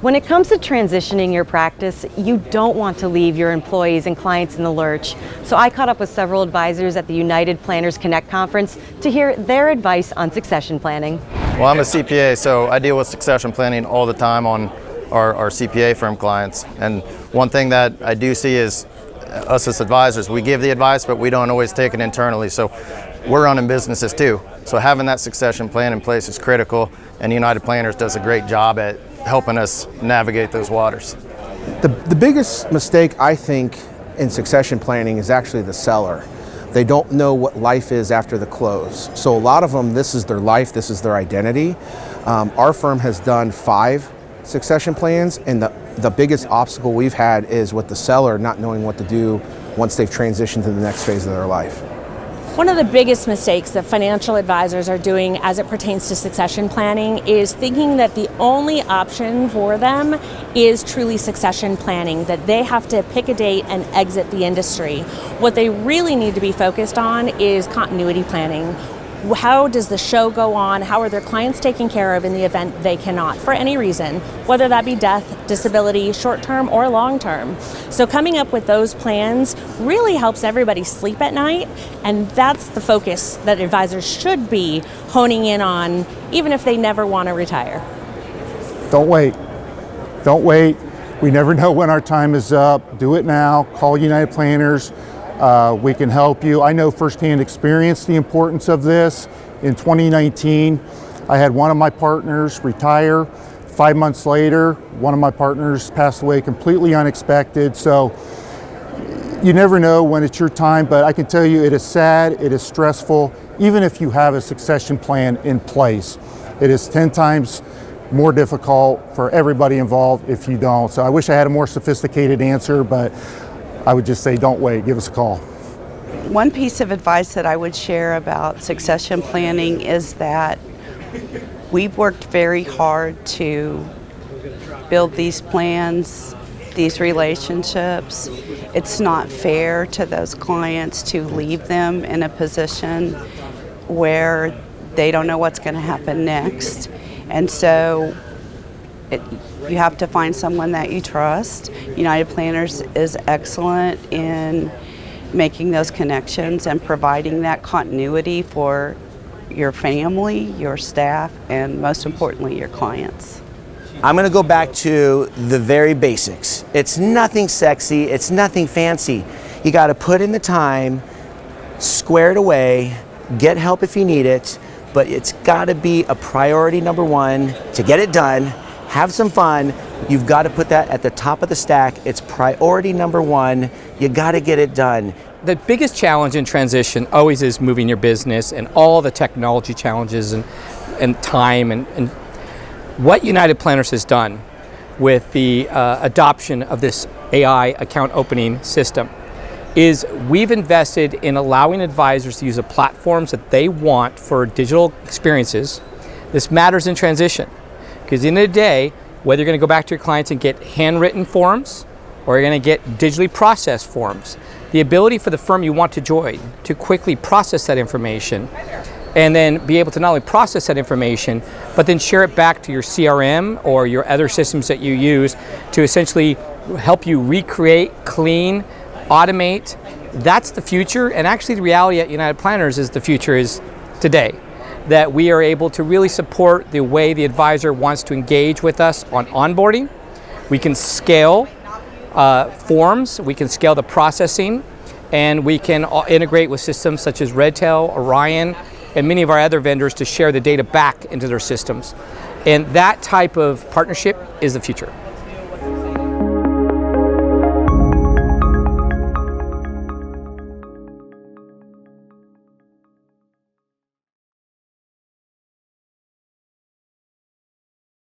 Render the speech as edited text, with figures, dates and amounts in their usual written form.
When it comes to transitioning your practice, you don't want to leave your employees and clients in the lurch. So I caught up with several advisors at the United Planners Connect conference to hear their advice on succession planning. Well, I'm a CPA, so I deal with succession planning all the time on our CPA firm clients. And one thing that I do see is us as advisors, we give the advice, but we don't always take it internally. So we're running businesses too. So having that succession plan in place is critical, and United Planners does a great job at helping us navigate those waters. The biggest mistake, I think, in succession planning is actually the seller. They don't know what life is after the close. So a lot of them, this is their life, this is their identity. Our firm has done 5 succession plans, and the biggest obstacle we've had is with the seller not knowing what to do once they've transitioned to the next phase of their life. One of the biggest mistakes that financial advisors are doing as it pertains to succession planning is thinking that the only option for them is truly succession planning, that they have to pick a date and exit the industry. What they really need to be focused on is continuity planning. How does the show go on? How are their clients taken care of in the event they cannot, for any reason, whether that be death, disability, short-term or long-term. So coming up with those plans really helps everybody sleep at night, and that's the focus that advisors should be honing in on, even if they never want to retire. Don't wait. Don't wait. We never know when our time is up. Do it now. Call United Planners. We can help you. I know firsthand experience the importance of this. In 2019, I had one of my partners retire. 5 months later, one of my partners passed away completely unexpected. So you never know when it's your time, but I can tell you it is sad, it is stressful, even if you have a succession plan in place. It is 10 times more difficult for everybody involved if you don't. So I wish I had a more sophisticated answer, but I would just say don't wait, give us a call. One piece of advice that I would share about succession planning is that we've worked very hard to build these plans, these relationships. It's not fair to those clients to leave them in a position where they don't know what's going to happen next. And so you have to find someone that you trust. United Planners is excellent in making those connections and providing that continuity for your family, your staff, and most importantly, your clients. I'm going to go back to the very basics. It's nothing sexy, it's nothing fancy. You got to put in the time, square it away, get help if you need it, but it's got to be a priority number one to get it done. Have some fun. You've got to put that at the top of the stack. It's priority number one. You got to get it done. The biggest challenge in transition always is moving your business and all the technology challenges and time. And what United Planners has done with the adoption of this AI account opening system is we've invested in allowing advisors to use the platforms that they want for digital experiences. This matters in transition. Because at the end of the day, whether you're going to go back to your clients and get handwritten forms or you're going to get digitally processed forms, the ability for the firm you want to join to quickly process that information and then be able to not only process that information, but then share it back to your CRM or your other systems that you use to essentially help you recreate, clean, automate. That's the future. And actually the reality at United Planners is the future is today. That we are able to really support the way the advisor wants to engage with us on onboarding. We can scale forms, we can scale the processing, and we can integrate with systems such as Redtail, Orion, and many of our other vendors to share the data back into their systems. And that type of partnership is the future.